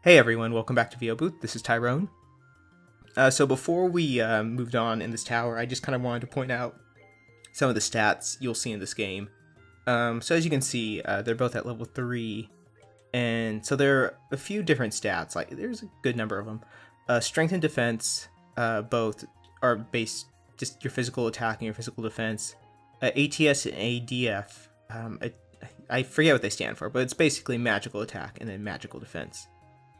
Hey everyone, welcome back to VO Booth. This is Tyrone. So before we moved on in this tower, I just kind of wanted to point out some of the stats you'll see in this game. So as you can see, they're both at level 3, and so there are a few different stats. Like there's a good number of them. Strength and defense, both are based just your physical attack and your physical defense. ATS and ADF, I forget what they stand for, but it's basically magical attack and then magical defense.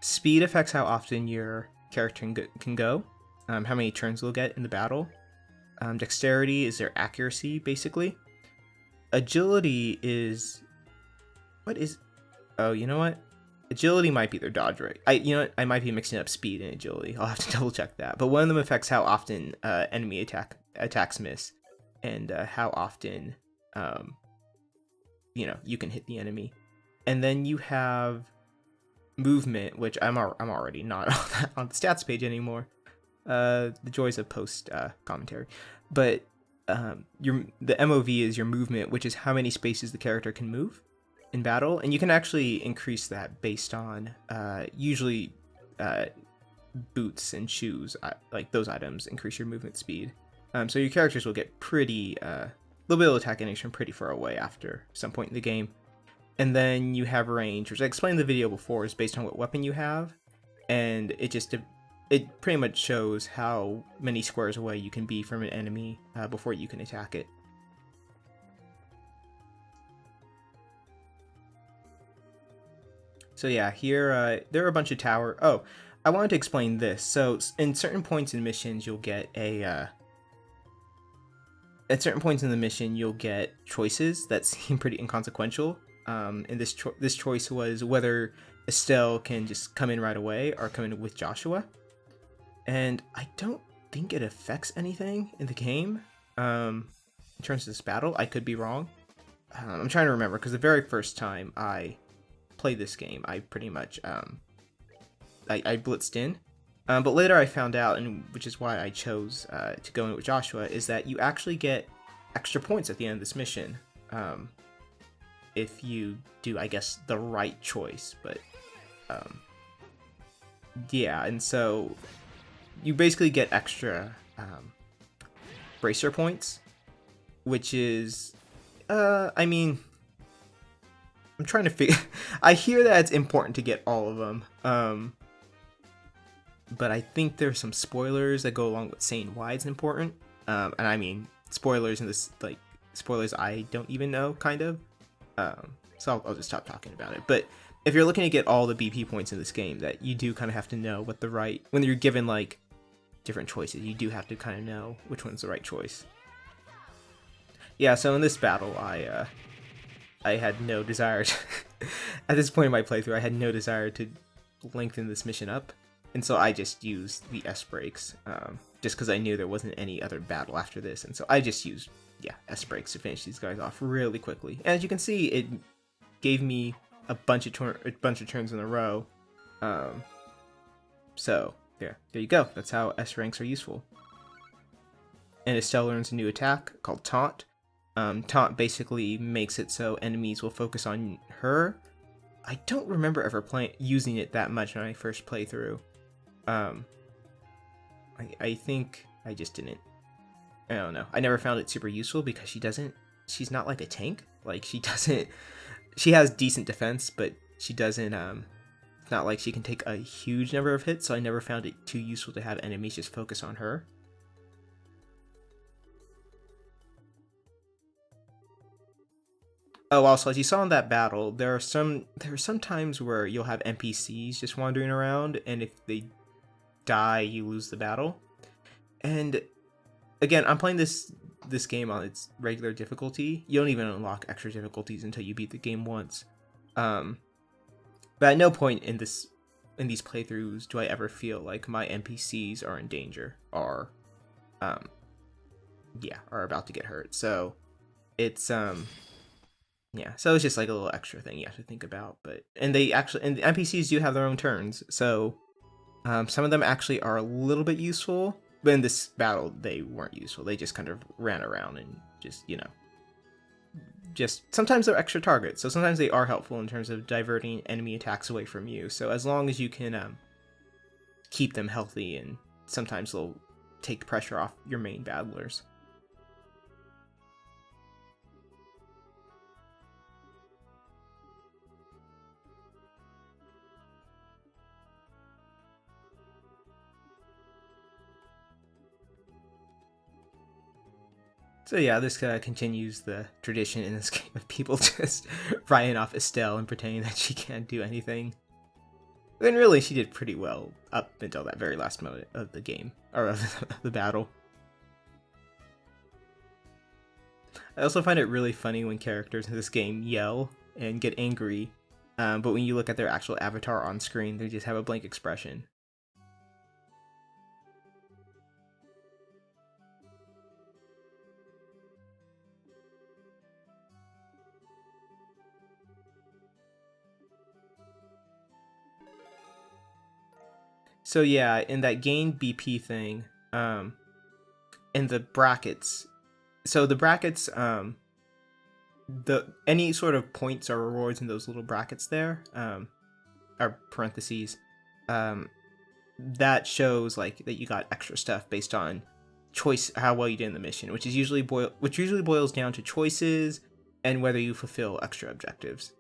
Speed affects how often your character can go, how many turns they'll get in the battle. Dexterity is their accuracy, basically. Agility is... What is... Oh, you know what? Agility might be their dodge rate. I might be mixing up speed and agility. I'll have to double check that. But one of them affects how often enemy attacks miss, and how often, you can hit the enemy. And then you have movement, which I'm already not on the stats page anymore. The joys of post commentary, but the MOV is your movement, which is how many spaces the character can move in battle, and you can actually increase that based on usually boots and shoes, like those items increase your movement speed. So your characters will get pretty they'll be able to attack enemies from pretty far away after some point in the game. And then you have range, which I explained in the video before, is based on what weapon you have, and it pretty much shows how many squares away you can be from an enemy before you can attack it. So yeah, here there are a bunch of tower. Oh, I wanted to explain this. So in certain points in missions, you'll get at certain points in the mission, you'll get choices that seem pretty inconsequential. And this choice was whether Estelle can just come in right away or come in with Joshua. And I don't think it affects anything in the game in terms of this battle. I could be wrong. I'm trying to remember, because the very first time I played this game, I pretty much I blitzed in. But later I found out, and which is why I chose to go in with Joshua, is that you actually get extra points at the end of this mission. If you do, I guess, the right choice, but yeah, and so you basically get extra bracer points, which is, I mean, I'm trying to figure, I hear that it's important to get all of them, but I think there's some spoilers that go along with saying why it's important, and I mean, spoilers in this, like, spoilers I don't even know, kind of. So I'll just stop talking about it. But if you're looking to get all the BP points in this game, that you do kind of have to know what when you're given like different choices, you do have to kind of know which one's the right choice. Yeah, so in this battle, I had no desire to, at this point in my playthrough, I had no desire to lengthen this mission up, and so I just used the S breaks, just because I knew there wasn't any other battle after this, and so I just used S breaks to finish these guys off really quickly. And as you can see, it gave me a bunch of turns in a row. So there you go. That's how S ranks are useful. And Estelle learns a new attack called Taunt. Taunt basically makes it so enemies will focus on her. I don't remember ever using it that much when I first played through. I think I just didn't. I don't know. I never found it super useful because she's not like a tank. Like she has decent defense, but she doesn't, it's not like she can take a huge number of hits, so I never found it too useful to have enemies just focus on her. Oh, also, as you saw in that battle, there are some times where you'll have NPCs just wandering around, and if they die, you lose the battle. And again, I'm playing this game on its regular difficulty. You don't even unlock extra difficulties until you beat the game once. But at no point in these playthroughs do I ever feel like my NPCs are in danger or are about to get hurt. So it's so it's just like a little extra thing you have to think about. And the NPCs do have their own turns, so some of them actually are a little bit useful. But in this battle, they weren't useful. They just kind of ran around and just, just sometimes they're extra targets, so sometimes they are helpful in terms of diverting enemy attacks away from you. So as long as you can keep them healthy, and sometimes they'll take pressure off your main battlers. So yeah, this continues the tradition in this game of people just writing off Estelle and pretending that she can't do anything. When really she did pretty well up until that very last moment of the game, or of the battle. I also find it really funny when characters in this game yell and get angry, but when you look at their actual avatar on screen, they just have a blank expression. So yeah, in that gain BP thing, in the brackets, so the brackets, any sort of points or rewards in those little brackets there, or parentheses, that shows like that you got extra stuff based on choice, how well you did in the mission, which usually boils down to choices and whether you fulfill extra objectives.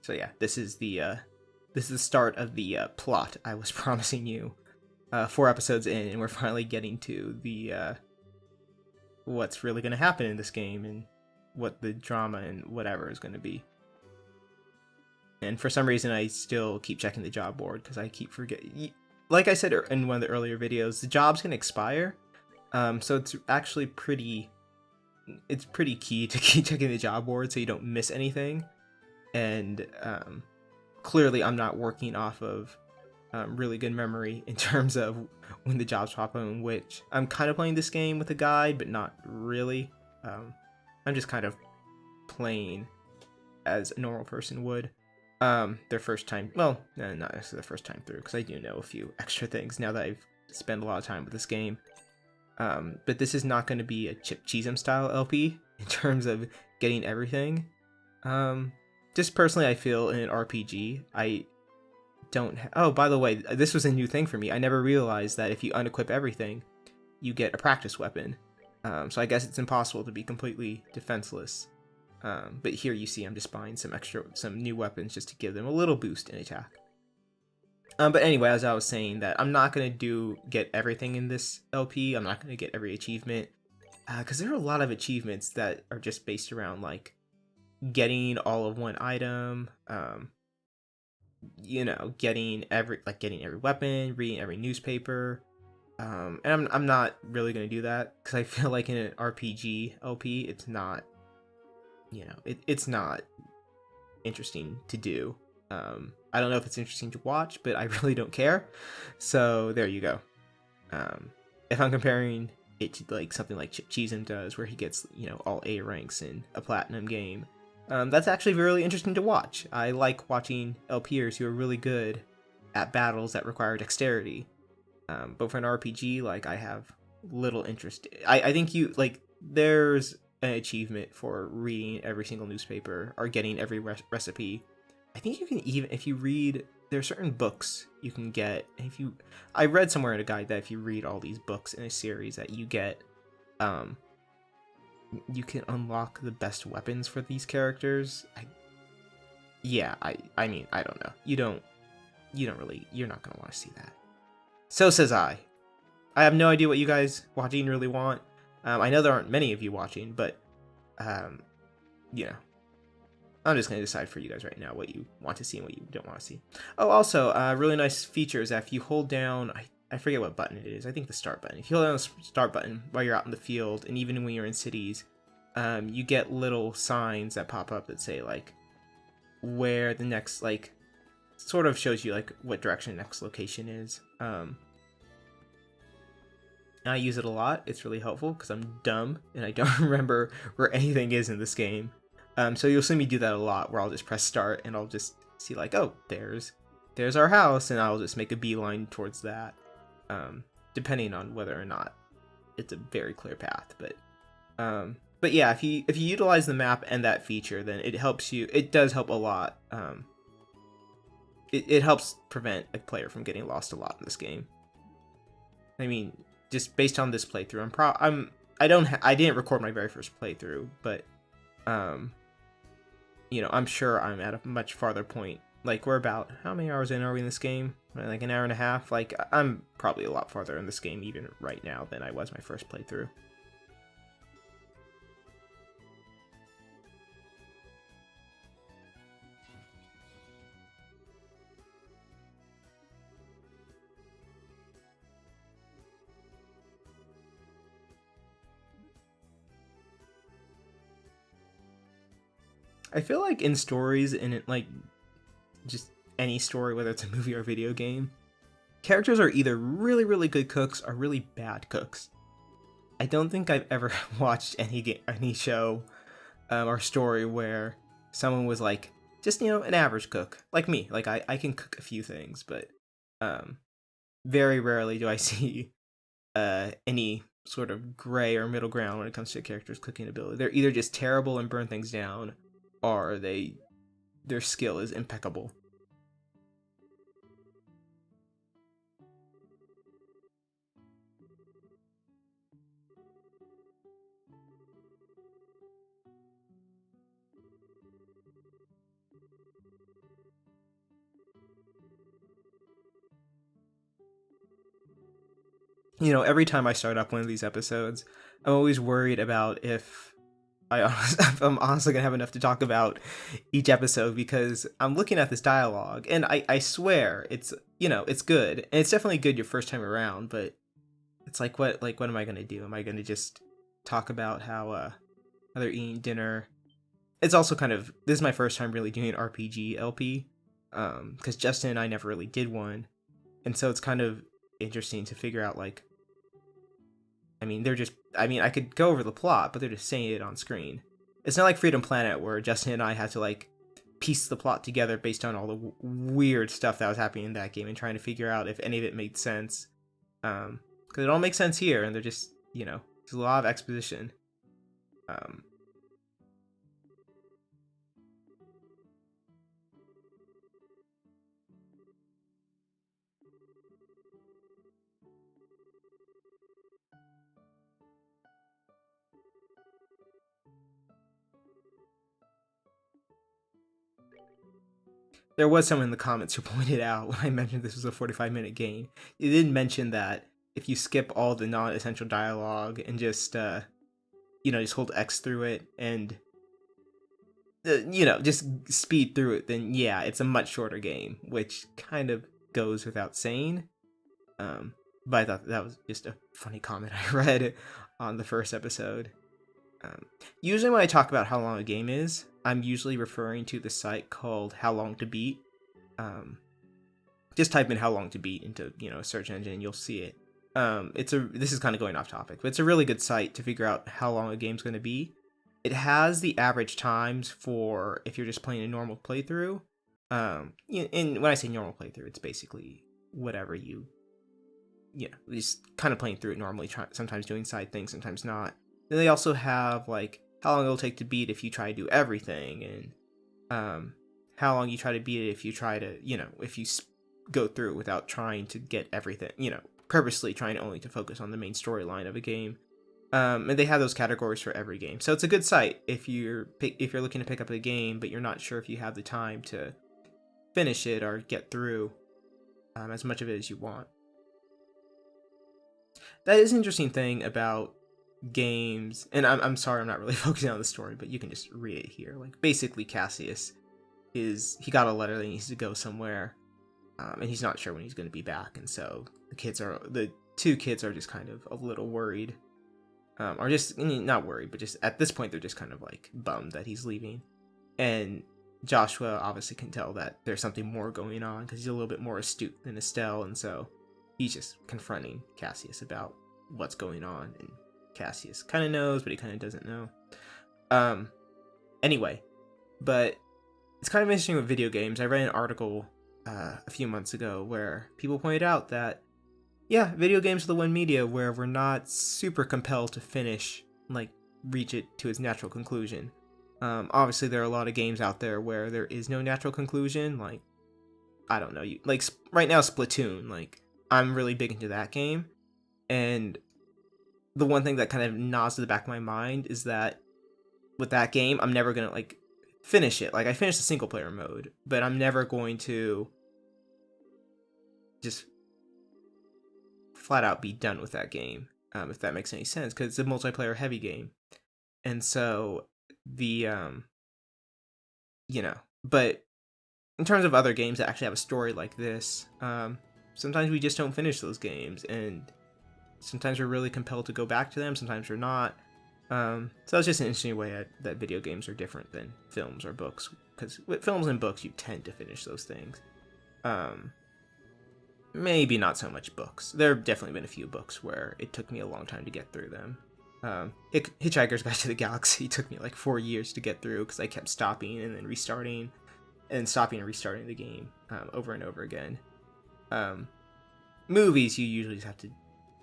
So yeah, this is the start of the plot I was promising you 4 episodes in, and we're finally getting to the what's really going to happen in this game and what the drama and whatever is going to be. And for some reason, I still keep checking the job board because I keep forgetting. Like I said in one of the earlier videos, the jobs can expire, so it's actually pretty key to keep checking the job board so you don't miss anything. And clearly I'm not working off of really good memory in terms of when the jobs pop in, which I'm kind of playing this game with a guide, but not really. I'm just kind of playing as a normal person would. Their first time, well, not necessarily the first time through, because I do know a few extra things now that I've spent a lot of time with this game. But this is not going to be a Chip Cheesem style LP in terms of getting everything. Just personally, I feel in an RPG, I don't oh, by the way, this was a new thing for me. I never realized that if you unequip everything, you get a practice weapon. So I guess it's impossible to be completely defenseless. But here you see I'm just buying some new weapons just to give them a little boost in attack. But anyway, as I was saying, that I'm not going to get everything in this LP. I'm not going to get every achievement. Because there are a lot of achievements that are just based around, like, getting all of one item, you know, getting every weapon, reading every newspaper, and I'm not really gonna do that because I feel like in an RPG LP, it's not, you know, it's not interesting to do. I don't know if it's interesting to watch, but I really don't care. So there you go. If I'm comparing it to like something like Chip Cheesem does, where he gets, you know, all A ranks in a platinum game. That's actually really interesting to watch. I like watching LPers who are really good at battles that require dexterity. But for an RPG, like, I have little interest. I think there's an achievement for reading every single newspaper or getting every recipe. I think you can even, if you read, there are certain books you can get. I read somewhere in a guide that if you read all these books in a series that you get, you can unlock the best weapons for these characters. I mean, I don't know. You're not gonna want to see that. So says I. I have no idea what you guys watching really want. I know there aren't many of you watching, but, you know, I'm just gonna decide for you guys right now what you want to see and what you don't want to see. Oh, also, really nice feature is that if you hold down, I forget what button it is. I think the start button. If you hold down the start button while you're out in the field, and even when you're in cities, you get little signs that pop up that say, like, where the next, like, sort of shows you, like, what direction the next location is. I use it a lot. It's really helpful because I'm dumb and I don't remember where anything is in this game. So you'll see me do that a lot, where I'll just press start and I'll just see, like, oh, there's our house, and I'll just make a beeline towards that. depending on whether or not it's a very clear path. But yeah, if you utilize the map and that feature, then it helps you. It does help a lot. It helps prevent a player from getting lost a lot in this game. I mean, just based on this playthrough, I didn't record my very first playthrough, but you know, I'm sure I'm at a much farther point. Like, we're about, how many hours in are we in this game? Like an hour and a half? Like, I'm probably a lot farther in this game even right now than I was my first playthrough. I feel like in stories, and it, like, just any story, whether it's a movie or a video game, characters are either really, really good cooks or really bad cooks. I don't think I've ever watched any show or story where someone was like, just, you know, an average cook. Like me. Like, I can cook a few things, but very rarely do I see any sort of gray or middle ground when it comes to a character's cooking ability. They're either just terrible and burn things down, or their skill is impeccable. You know, every time I start up one of these episodes, I'm always worried about if if I'm honestly gonna have enough to talk about each episode, because I'm looking at this dialogue and I swear it's, you know, it's good and it's definitely good your first time around, but it's like what am I gonna do? Am I gonna just talk about how they're eating dinner? It's also kind of, this is my first time really doing an RPG LP, because Justin and I never really did one, and so it's kind of interesting to figure out, like, I mean, I could go over the plot, but they're just saying it on screen. It's not like Freedom Planet, where Justin and I had to, like, piece the plot together based on all the weird stuff that was happening in that game and trying to figure out if any of it made sense. Because it all makes sense here, and they're just, you know, there's a lot of exposition. There was someone in the comments who pointed out when I mentioned this was a 45-minute game. It did mention that if you skip all the non-essential dialogue and just, you know, just hold X through it and, you know, just speed through it, then yeah, it's a much shorter game, which kind of goes without saying. But I thought that was just a funny comment I read on the first episode. Usually when I talk about how long a game is, I'm usually referring to the site called How Long to Beat. Just type in How Long to Beat into, you know, a search engine, you'll see it. This is kind of going off topic, but it's a really good site to figure out how long a game's going to be. It has the average times for if you're just playing a normal playthrough. And when I say normal playthrough, it's basically whatever you know, just kind of playing through it normally, sometimes doing side things, sometimes not. Then they also have, like, how long it'll take to beat if you try to do everything, and how long you try to beat it if you try to, you know, if you go through it without trying to get everything, you know, purposely trying only to focus on the main storyline of a game. And they have those categories for every game, so it's a good site if you're looking to pick up a game but you're not sure if you have the time to finish it or get through as much of it as you want. That is an interesting thing about games, and I'm sorry I'm not really focusing on the story, but you can just read it here. Like, basically Cassius he got a letter that he needs to go somewhere, and he's not sure when he's going to be back, and so the two kids are just kind of a little worried, or just not worried, but just at this point they're just kind of like bummed that he's leaving. And Joshua obviously can tell that there's something more going on because he's a little bit more astute than Estelle, and so he's just confronting Cassius about what's going on, and Cassius kind of knows, but he kind of doesn't know. Anyway, but it's kind of interesting with video games. I read an article a few months ago where people pointed out that yeah, video games are the one media where we're not super compelled to finish, like, reach it to its natural conclusion. Obviously, there are a lot of games out there where there is no natural conclusion. Like, I don't know, right now, Splatoon. Like, I'm really big into that game, and the one thing that kind of nods to the back of my mind is that with that game, I'm never gonna like finish it. Like, I finished the single player mode, but I'm never going to just flat out be done with that game, if that makes any sense, because it's a multiplayer heavy game. And so the but in terms of other games that actually have a story like this, sometimes we just don't finish those games, and sometimes we're really compelled to go back to them, sometimes we're not. So it's just an interesting way that video games are different than films or books, because with films and books you tend to finish those things. Maybe not so much books. There have definitely been a few books where it took me a long time to get through them. Hitchhiker's Guide to the Galaxy took me like 4 years to get through because I kept stopping and then restarting, and stopping and restarting the game over and over again. Movies, you usually just have to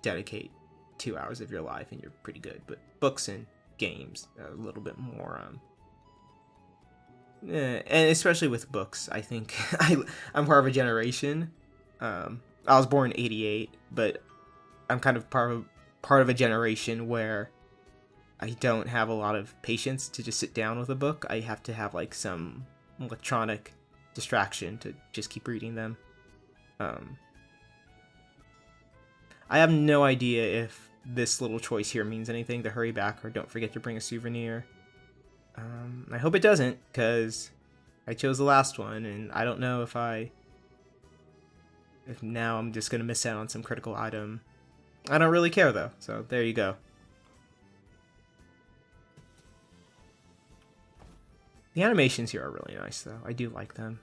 dedicate 2 hours of your life and you're pretty good. But books and games are a little bit more. And especially with books, I think I'm part of a generation. I was born in '88, but I'm kind of part of a generation where I don't have a lot of patience to just sit down with a book. I have to have like some electronic distraction to just keep reading them. I have no idea if this little choice here means anything, to hurry back or don't forget to bring a souvenir. I hope it doesn't, because I chose the last one, and I don't know if now I'm just going to miss out on some critical item. I don't really care, though, so there you go. The animations here are really nice, though. I do like them.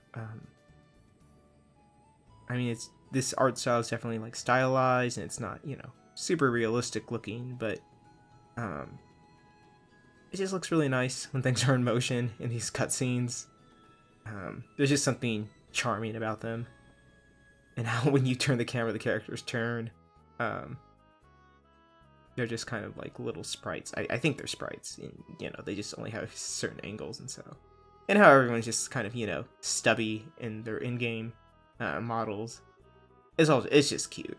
I mean, this art style is definitely like stylized, and it's not, super realistic looking, but it just looks really nice when things are in motion in these cutscenes. There's just something charming about them. And how when you turn the camera, the characters turn. They're just kind of like little sprites. I think they're sprites. And, they just only have certain angles and so. And how everyone's just kind of, stubby in their in-game models. It's just cute.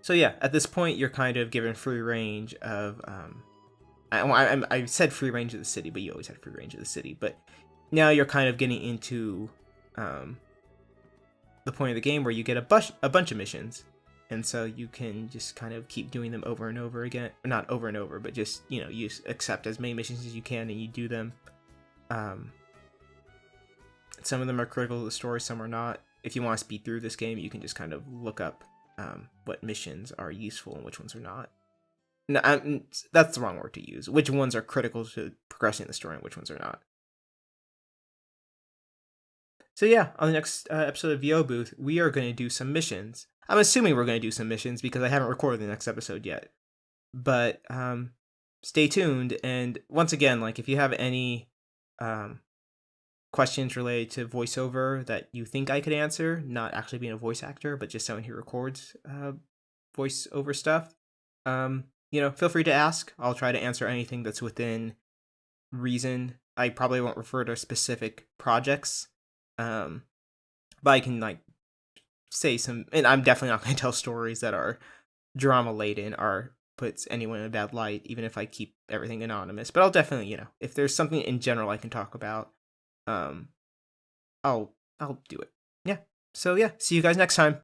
So yeah, at this point, you're kind of given free range of... I said free range of the city, but you always had free range of the city. But now you're kind of getting into... the point of the game where you get a bunch of missions, and so you can just kind of keep doing them over and over again. Not over and over, but just you accept as many missions as you can and you do them. Some of them are critical to the story, some are not. If you want to speed through this game, you can just kind of look up what missions are useful and which ones are not. No, that's the wrong word to use. Which ones are critical to progressing the story and which ones are not. So yeah, on the next episode of VO Booth, we are going to do some missions. I'm assuming we're going to do some missions because I haven't recorded the next episode yet. But stay tuned. And once again, like if you have any questions related to voiceover that you think I could answer, not actually being a voice actor, but just someone who records voiceover stuff, feel free to ask. I'll try to answer anything that's within reason. I probably won't refer to specific projects. But I can say some, and I'm definitely not going to tell stories that are drama laden or puts anyone in a bad light, even if I keep everything anonymous. But I'll definitely, if there's something in general I can talk about, I'll do it. Yeah. So yeah, see you guys next time.